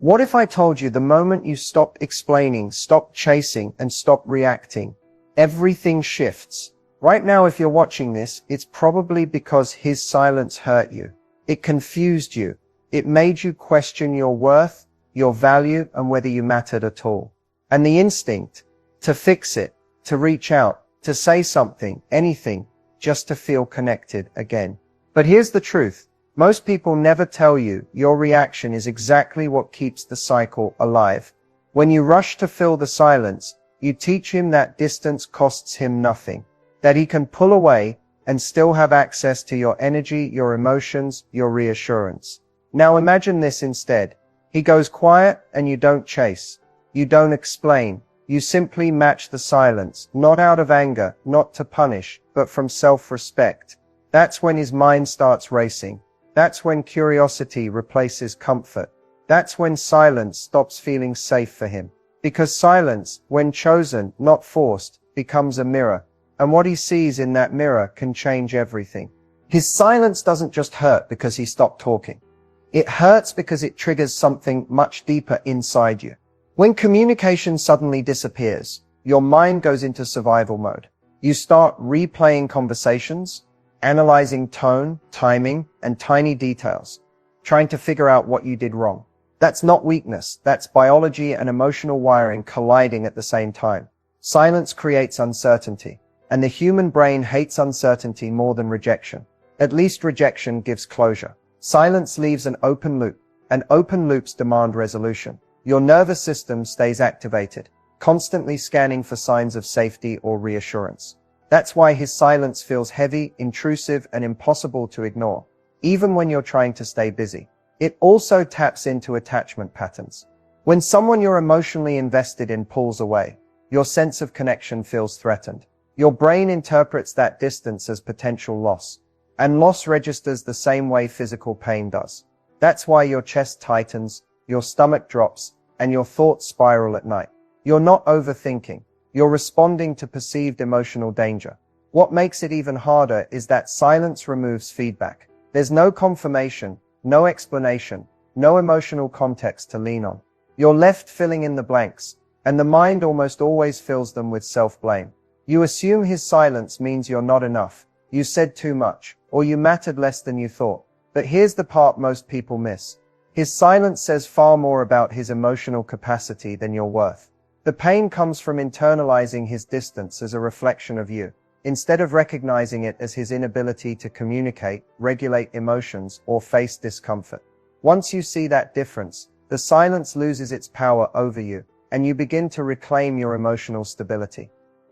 What if I told you the moment you stop explaining, stop chasing, and stop reacting, everything shifts? Right now, if you're watching this, it's probably because his silence hurt you. It confused you. It made you question your worth, your value, and whether you mattered at all. And the instinct to fix it, to reach out, to say something, anything, just to feel connected again. But here's the truth. Most people never tell you your reaction is exactly what keeps the cycle alive. When you rush to fill the silence, you teach him that distance costs him nothing, that he can pull away and still have access to your energy, your emotions, your reassurance. Now imagine this instead. He goes quiet and you don't chase. You don't explain. You simply match the silence, not out of anger, not to punish, but from self-respect. That's when his mind starts racing. That's when curiosity replaces comfort. That's when silence stops feeling safe for him. Because silence, when chosen, not forced, becomes a mirror. And what he sees in that mirror can change everything. His silence doesn't just hurt because he stopped talking. It hurts because it triggers something much deeper inside you. When communication suddenly disappears, your mind goes into survival mode. You start replaying conversations, analyzing tone, timing, and tiny details, trying to figure out what you did wrong. That's not weakness. That's biology and emotional wiring colliding at the same time. Silence creates uncertainty, and the human brain hates uncertainty more than rejection. At least rejection gives closure. Silence leaves an open loop, and open loops demand resolution. Your nervous system stays activated, constantly scanning for signs of safety or reassurance. That's why his silence feels heavy, intrusive, and impossible to ignore, even when you're trying to stay busy. It also taps into attachment patterns. When someone you're emotionally invested in pulls away, your sense of connection feels threatened. Your brain interprets that distance as potential loss, and loss registers the same way physical pain does. That's why your chest tightens, your stomach drops, and your thoughts spiral at night. You're not overthinking. You're responding to perceived emotional danger. What makes it even harder is that silence removes feedback. There's no confirmation, no explanation, no emotional context to lean on. You're left filling in the blanks, and the mind almost always fills them with self-blame. You assume his silence means you're not enough, you said too much, or you mattered less than you thought. But here's the part most people miss. His silence says far more about his emotional capacity than your worth. The pain comes from internalizing his distance as a reflection of you, instead of recognizing it as his inability to communicate, regulate emotions, or face discomfort. Once you see that difference, the silence loses its power over you, and you begin to reclaim your emotional stability.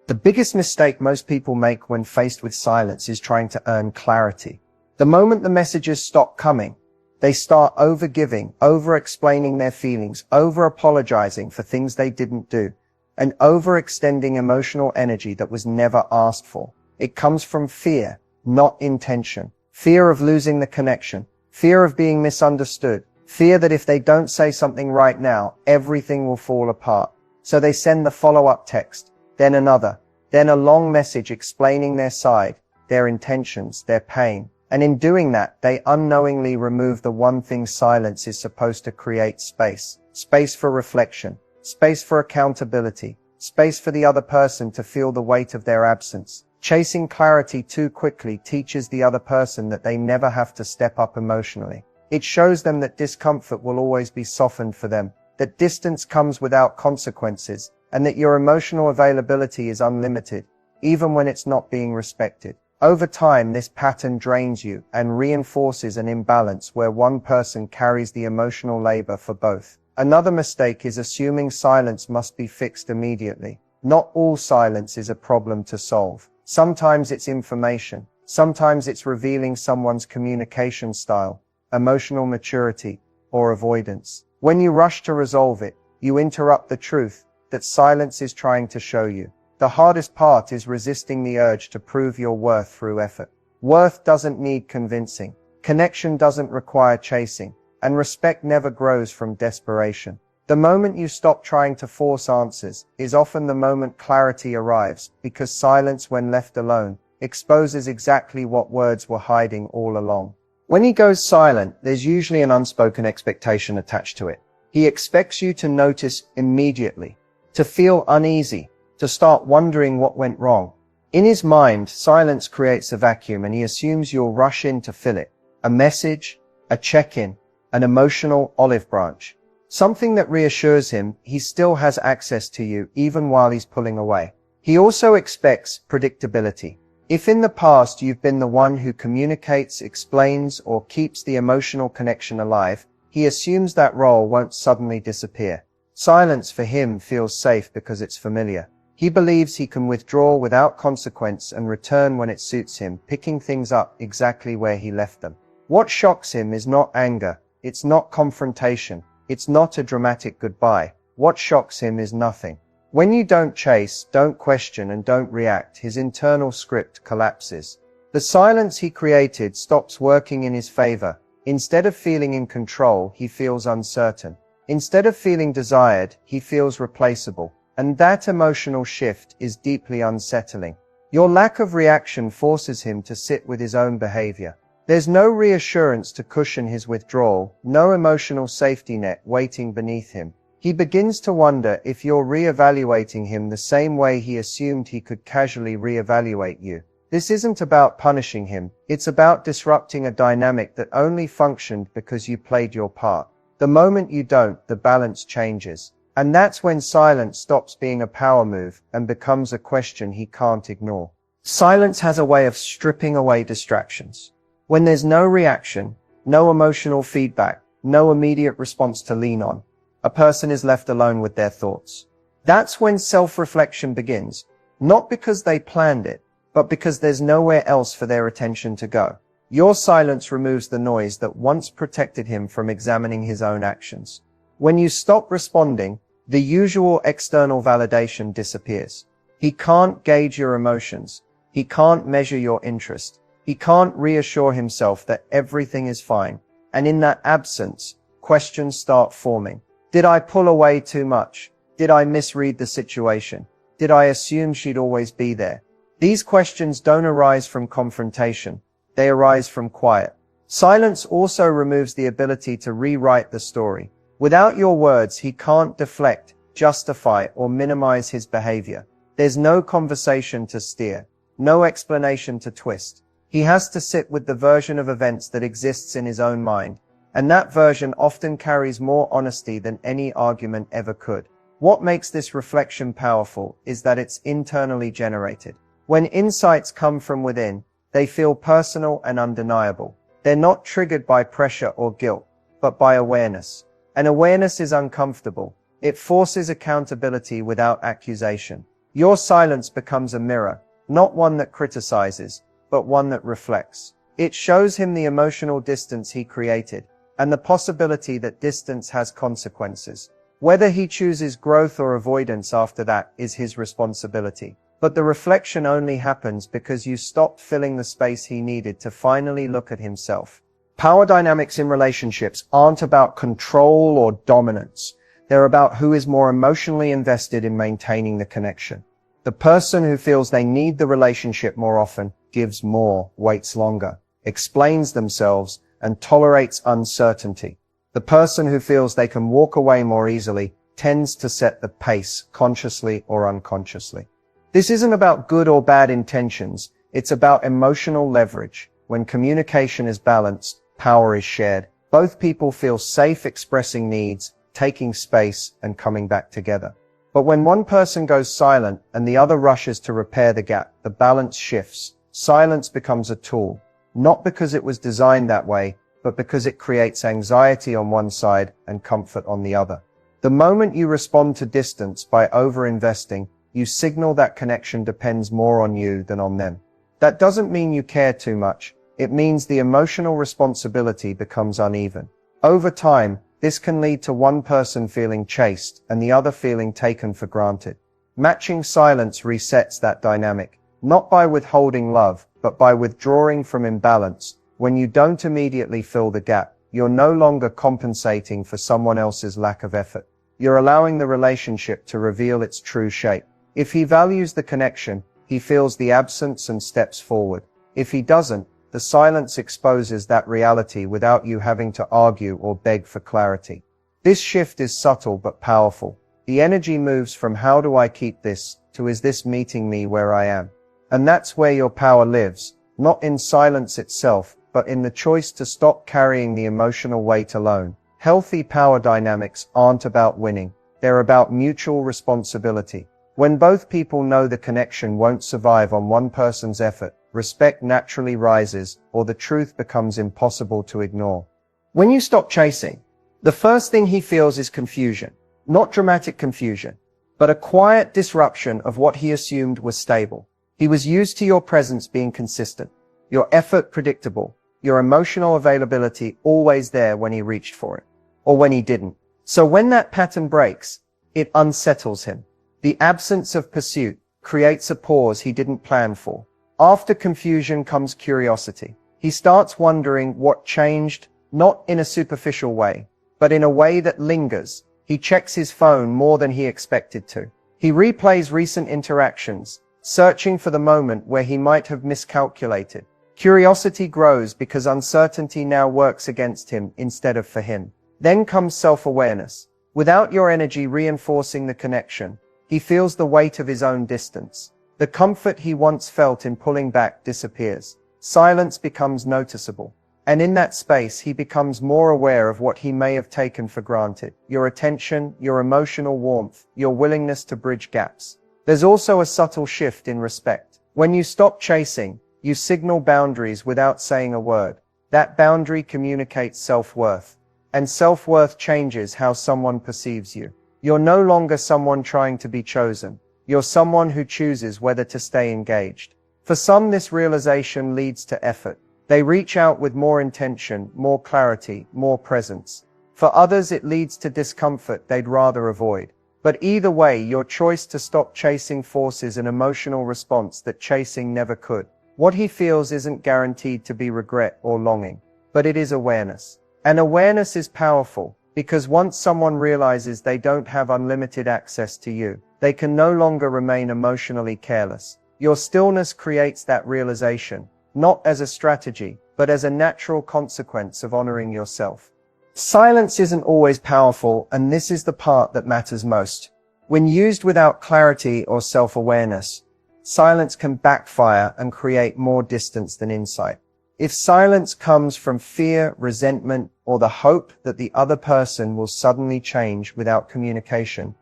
The biggest mistake most people make when faced with silence is trying to earn clarity. The moment the messages stop coming, they start over-giving, over-explaining their feelings, over-apologizing for things they didn't do, and overextending emotional energy that was never asked for. It comes from fear, not intention. Fear of losing the connection, fear of being misunderstood, fear that if they don't say something right now, everything will fall apart. So they send the follow-up text, then another, then a long message explaining their side, their intentions, their pain. And in doing that, they unknowingly remove the one thing silence is supposed to create: space. Space for reflection, space for accountability, space for the other person to feel the weight of their absence. Chasing clarity too quickly teaches the other person that they never have to step up emotionally. It shows them that discomfort will always be softened for them, that distance comes without consequences, and that your emotional availability is unlimited, even when it's not being respected. Over time, this pattern drains you and reinforces an imbalance where one person carries the emotional labor for both. Another mistake is assuming silence must be fixed immediately. Not all silence is a problem to solve. Sometimes it's information. Sometimes it's revealing someone's communication style, emotional maturity, or avoidance. When you rush to resolve it, you interrupt the truth that silence is trying to show you. The hardest part is resisting the urge to prove your worth through effort. Worth doesn't need convincing. Connection doesn't require chasing. And respect never grows from desperation. The moment you stop trying to force answers is often the moment clarity arrives, because silence, when left alone, exposes exactly what words were hiding all along. When he goes silent, there's usually an unspoken expectation attached to it. He expects you to notice immediately, to feel uneasy, to start wondering what went wrong. In his mind, silence creates a vacuum and he assumes you'll rush in to fill it. A message, a check-in, an emotional olive branch. Something that reassures him he still has access to you even while he's pulling away. He also expects predictability. If in the past you've been the one who communicates, explains, or keeps the emotional connection alive, he assumes that role won't suddenly disappear. Silence for him feels safe because it's familiar. He believes he can withdraw without consequence and return when it suits him, picking things up exactly where he left them. What shocks him is not anger, it's not confrontation, it's not a dramatic goodbye. What shocks him is nothing. When you don't chase, don't question, and don't react, his internal script collapses. The silence he created stops working in his favor. Instead of feeling in control, he feels uncertain. Instead of feeling desired, he feels replaceable. And that emotional shift is deeply unsettling. Your lack of reaction forces him to sit with his own behavior. There's no reassurance to cushion his withdrawal, no emotional safety net waiting beneath him. He begins to wonder if you're reevaluating him the same way he assumed he could casually reevaluate you. This isn't about punishing him, it's about disrupting a dynamic that only functioned because you played your part. The moment you don't, the balance changes. And that's when silence stops being a power move and becomes a question he can't ignore. Silence has a way of stripping away distractions. When there's no reaction, no emotional feedback, no immediate response to lean on, a person is left alone with their thoughts. That's when self-reflection begins, not because they planned it, but because there's nowhere else for their attention to go. Your silence removes the noise that once protected him from examining his own actions. When you stop responding, the usual external validation disappears. He can't gauge your emotions. He can't measure your interest. He can't reassure himself that everything is fine. And in that absence, questions start forming. Did I pull away too much? Did I misread the situation? Did I assume she'd always be there? These questions don't arise from confrontation. They arise from quiet. Silence also removes the ability to rewrite the story. Without your words, he can't deflect, justify, or minimize his behavior. There's no conversation to steer, no explanation to twist. He has to sit with the version of events that exists in his own mind. And that version often carries more honesty than any argument ever could. What makes this reflection powerful is that it's internally generated. When insights come from within, they feel personal and undeniable. They're not triggered by pressure or guilt, but by awareness. And awareness is uncomfortable. It forces accountability without accusation. Your silence becomes a mirror, not one that criticizes, but one that reflects. It shows him the emotional distance he created, and the possibility that distance has consequences. Whether he chooses growth or avoidance after that is his responsibility. But the reflection only happens because you stopped filling the space he needed to finally look at himself. Power dynamics in relationships aren't about control or dominance. They're about who is more emotionally invested in maintaining the connection. The person who feels they need the relationship more often gives more, waits longer, explains themselves, and tolerates uncertainty. The person who feels they can walk away more easily tends to set the pace, consciously or unconsciously. This isn't about good or bad intentions, it's about emotional leverage. When communication is balanced, power is shared. Both people feel safe expressing needs, taking space, and coming back together. But when one person goes silent and the other rushes to repair the gap, the balance shifts. Silence becomes a tool. Not because it was designed that way, but because it creates anxiety on one side and comfort on the other. The moment you respond to distance by over-investing, you signal that connection depends more on you than on them. That doesn't mean you care too much. It means the emotional responsibility becomes uneven. Over time, this can lead to one person feeling chased and the other feeling taken for granted. Matching silence resets that dynamic, not by withholding love, but by withdrawing from imbalance. When you don't immediately fill the gap, you're no longer compensating for someone else's lack of effort. You're allowing the relationship to reveal its true shape. If he values the connection, he feels the absence and steps forward. If he doesn't, the silence exposes that reality without you having to argue or beg for clarity. This shift is subtle but powerful. The energy moves from "how do I keep this" to "is this meeting me where I am?" And that's where your power lives, not in silence itself, but in the choice to stop carrying the emotional weight alone. Healthy power dynamics aren't about winning. They're about mutual responsibility. When both people know the connection won't survive on one person's effort, respect naturally rises, or the truth becomes impossible to ignore. When you stop chasing, the first thing he feels is confusion. Not dramatic confusion, but a quiet disruption of what he assumed was stable. He was used to your presence being consistent, your effort predictable, your emotional availability always there when he reached for it, or when he didn't. So when that pattern breaks, it unsettles him. The absence of pursuit creates a pause he didn't plan for. After confusion comes curiosity. He starts wondering what changed, not in a superficial way, but in a way that lingers. He checks his phone more than he expected to. He replays recent interactions, searching for the moment where he might have miscalculated. Curiosity grows because uncertainty now works against him instead of for him. Then comes self-awareness. Without your energy reinforcing the connection, he feels the weight of his own distance. The comfort he once felt in pulling back disappears. Silence becomes noticeable. And in that space, he becomes more aware of what he may have taken for granted. Your attention, your emotional warmth, your willingness to bridge gaps. There's also a subtle shift in respect. When you stop chasing, you signal boundaries without saying a word. That boundary communicates self-worth. And self-worth changes how someone perceives you. You're no longer someone trying to be chosen. You're someone who chooses whether to stay engaged. For some, this realization leads to effort. They reach out with more intention, more clarity, more presence. For others, it leads to discomfort they'd rather avoid. But either way, your choice to stop chasing forces an emotional response that chasing never could. What he feels isn't guaranteed to be regret or longing, but it is awareness. And awareness is powerful, because once someone realizes they don't have unlimited access to you, they can no longer remain emotionally careless. Your stillness creates that realization, not as a strategy, but as a natural consequence of honoring yourself. Silence isn't always powerful, and this is the part that matters most. When used without clarity or self-awareness, silence can backfire and create more distance than insight. If silence comes from fear, resentment, or the hope that the other person will suddenly change without communication,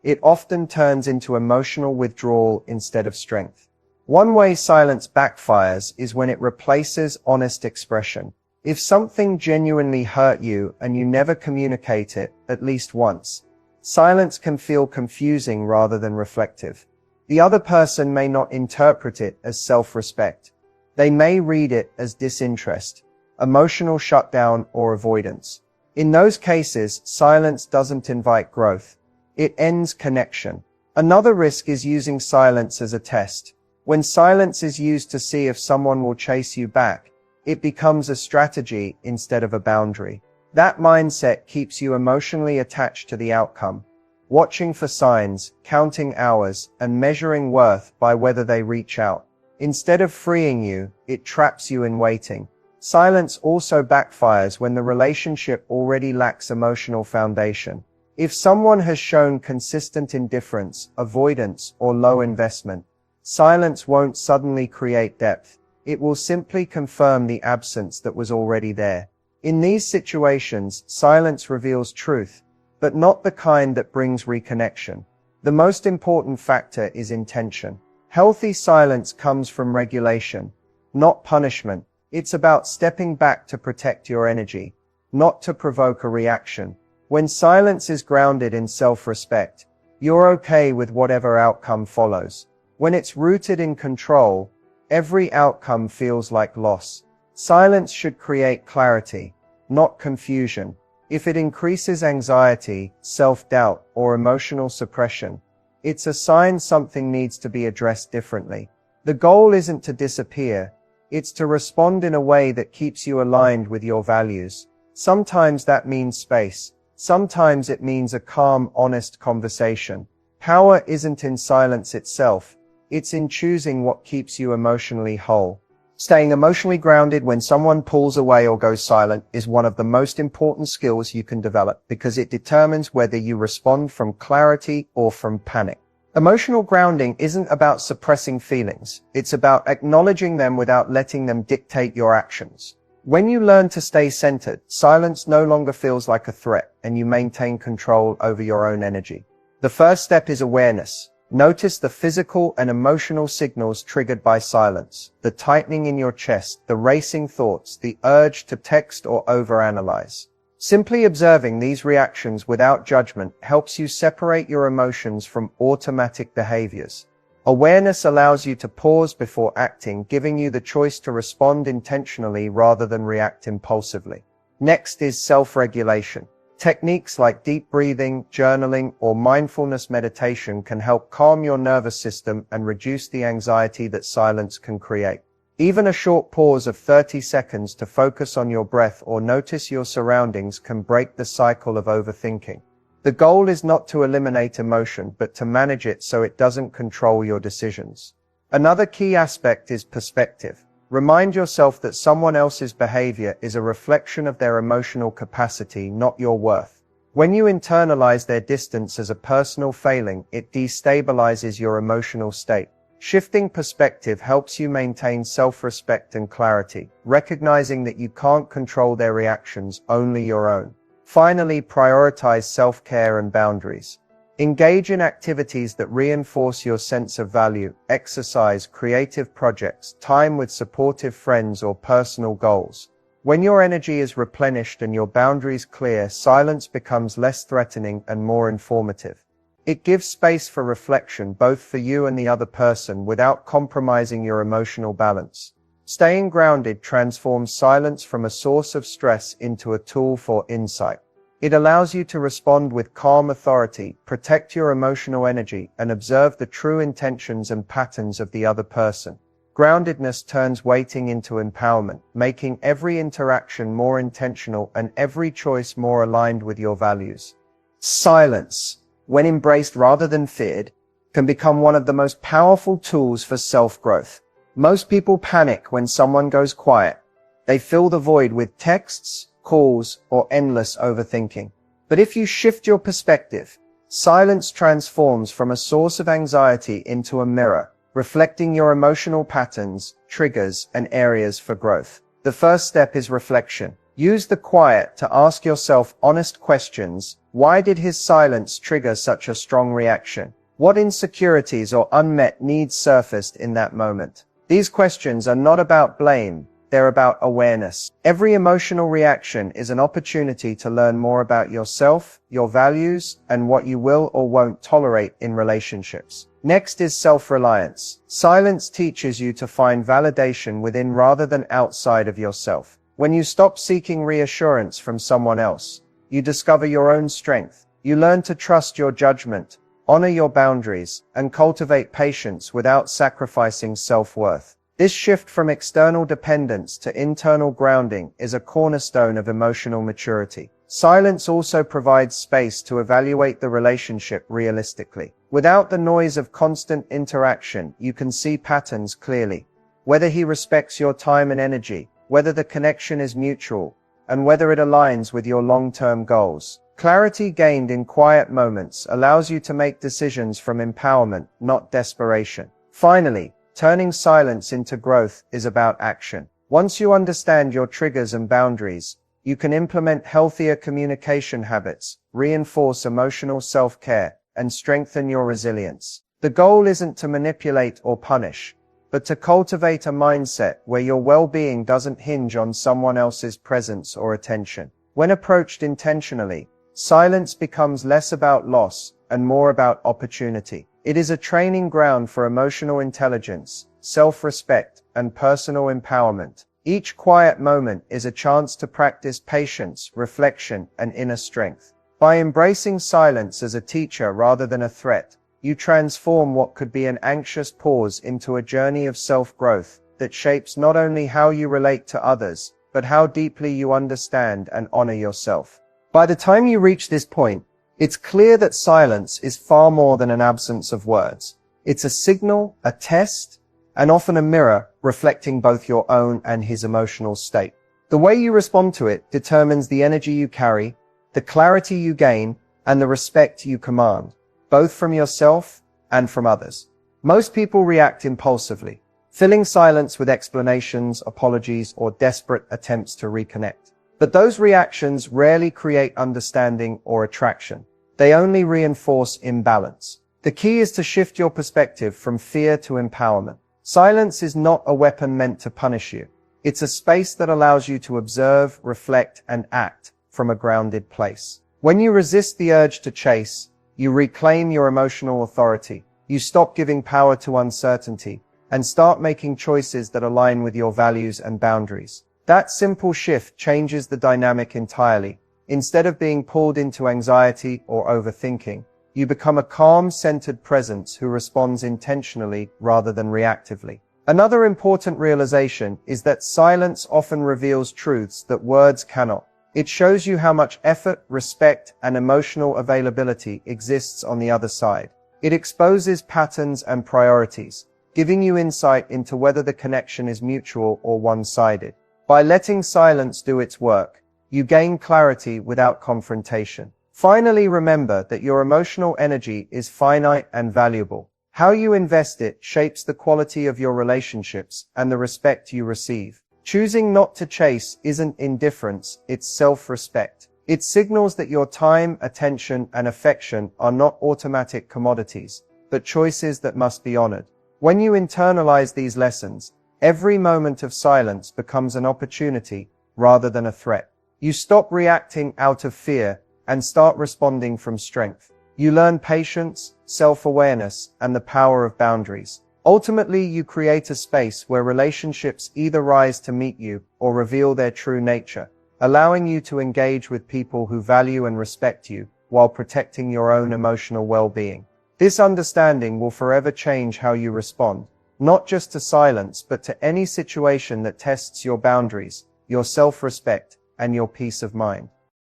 it often turns into emotional withdrawal instead of strength. One way silence backfires is when it replaces honest expression. If something genuinely hurt you and you never communicate it, at least once, silence can feel confusing rather than reflective. The other person may not interpret it as self-respect. They may read it as disinterest, emotional shutdown, or avoidance. In those cases, silence doesn't invite growth. It ends connection. Another risk is using silence as a test. When silence is used to see if someone will chase you back, it becomes a strategy instead of a boundary. That mindset keeps you emotionally attached to the outcome, watching for signs, counting hours, and measuring worth by whether they reach out. Instead of freeing you, it traps you in waiting. Silence also backfires when the relationship already lacks emotional foundation. If someone has shown consistent indifference, avoidance, or low investment, silence won't suddenly create depth. It will simply confirm the absence that was already there. In these situations, silence reveals truth, but not the kind that brings reconnection. The most important factor is intention. Healthy silence comes from regulation, not punishment. It's about stepping back to protect your energy, not to provoke a reaction. When silence is grounded in self-respect, you're okay with whatever outcome follows. When it's rooted in control, every outcome feels like loss. Silence should create clarity, not confusion. If it increases anxiety, self-doubt, or emotional suppression, it's a sign something needs to be addressed differently. The goal isn't to disappear, it's to respond in a way that keeps you aligned with your values. Sometimes that means space. Sometimes it means a calm, honest conversation. Power isn't in silence itself. It's in choosing what keeps you emotionally whole. Staying emotionally grounded when someone pulls away or goes silent is one of the most important skills you can develop because it determines whether you respond from clarity or from panic. Emotional grounding isn't about suppressing feelings. It's about acknowledging them without letting them dictate your actions. When you learn to stay centered, silence no longer feels like a threat and you maintain control over your own energy. The first step is awareness. Notice the physical and emotional signals triggered by silence, the tightening in your chest, the racing thoughts, the urge to text or overanalyze. Simply observing these reactions without judgment helps you separate your emotions from automatic behaviors. Awareness allows you to pause before acting, giving you the choice to respond intentionally rather than react impulsively. Next is self-regulation. Techniques like deep breathing, journaling, or mindfulness meditation can help calm your nervous system and reduce the anxiety that silence can create. Even a short pause of 30 seconds to focus on your breath or notice your surroundings can break the cycle of overthinking. The goal is not to eliminate emotion, but to manage it so it doesn't control your decisions. Another key aspect is perspective. Remind yourself that someone else's behavior is a reflection of their emotional capacity, not your worth. When you internalize their distance as a personal failing, it destabilizes your emotional state. Shifting perspective helps you maintain self-respect and clarity, recognizing that you can't control their reactions, only your own. Finally, prioritize self-care and boundaries. Engage in activities that reinforce your sense of value, exercise, creative projects, time with supportive friends, or personal goals. When your energy is replenished and your boundaries clear, silence becomes less threatening and more informative. It gives space for reflection, both for you and the other person, without compromising your emotional balance. Staying grounded transforms silence from a source of stress into a tool for insight. It allows you to respond with calm authority, protect your emotional energy, and observe the true intentions and patterns of the other person. Groundedness turns waiting into empowerment, making every interaction more intentional and every choice more aligned with your values. Silence, when embraced rather than feared, can become one of the most powerful tools for self-growth. Most people panic when someone goes quiet. They fill the void with texts, calls, or endless overthinking. But if you shift your perspective, silence transforms from a source of anxiety into a mirror, reflecting your emotional patterns, triggers, and areas for growth. The first step is reflection. Use the quiet to ask yourself honest questions. Why did his silence trigger such a strong reaction? What insecurities or unmet needs surfaced in that moment? These questions are not about blame. They're about awareness. Every emotional reaction is an opportunity to learn more about yourself, your values, and what you will or won't tolerate in relationships. Next is self-reliance. Silence teaches you to find validation within rather than outside of yourself. When you stop seeking reassurance from someone else, you discover your own strength. You learn to trust your judgment, honor your boundaries, and cultivate patience without sacrificing self-worth. This shift from external dependence to internal grounding is a cornerstone of emotional maturity. Silence also provides space to evaluate the relationship realistically. Without the noise of constant interaction, you can see patterns clearly. Whether he respects your time and energy, whether the connection is mutual, and whether it aligns with your long-term goals. Clarity gained in quiet moments allows you to make decisions from empowerment, not desperation. Finally, turning silence into growth is about action. Once you understand your triggers and boundaries, you can implement healthier communication habits, reinforce emotional self-care, and strengthen your resilience. The goal isn't to manipulate or punish, but to cultivate a mindset where your well-being doesn't hinge on someone else's presence or attention. When approached intentionally, silence becomes less about loss and more about opportunity. It is a training ground for emotional intelligence, self-respect, and personal empowerment. Each quiet moment is a chance to practice patience, reflection, and inner strength. By embracing silence as a teacher rather than a threat, you transform what could be an anxious pause into a journey of self-growth that shapes not only how you relate to others, but how deeply you understand and honor yourself. By the time you reach this point, it's clear that silence is far more than an absence of words. It's a signal, a test, and often a mirror reflecting both your own and his emotional state. The way you respond to it determines the energy you carry, the clarity you gain, and the respect you command, both from yourself and from others. Most people react impulsively, filling silence with explanations, apologies, or desperate attempts to reconnect. But those reactions rarely create understanding or attraction. They only reinforce imbalance. The key is to shift your perspective from fear to empowerment. Silence is not a weapon meant to punish you. It's a space that allows you to observe, reflect, and act from a grounded place. When you resist the urge to chase, you reclaim your emotional authority. You stop giving power to uncertainty and start making choices that align with your values and boundaries. That simple shift changes the dynamic entirely. Instead of being pulled into anxiety or overthinking, you become a calm, centered presence who responds intentionally rather than reactively. Another important realization is that silence often reveals truths that words cannot. It shows you how much effort, respect, and emotional availability exists on the other side. It exposes patterns and priorities, giving you insight into whether the connection is mutual or one-sided. By letting silence do its work, you gain clarity without confrontation. Finally, remember that your emotional energy is finite and valuable. How you invest it shapes the quality of your relationships and the respect you receive. Choosing not to chase isn't indifference, it's self-respect. It signals that your time, attention, and affection are not automatic commodities, but choices that must be honored. When you internalize these lessons, every moment of silence becomes an opportunity rather than a threat. You stop reacting out of fear and start responding from strength. You learn patience, self-awareness, and the power of boundaries. Ultimately, you create a space where relationships either rise to meet you or reveal their true nature, allowing you to engage with people who value and respect you while protecting your own emotional well-being. This understanding will forever change how you respond, not just to silence, but to any situation that tests your boundaries, your self-respect, and your peace of mind.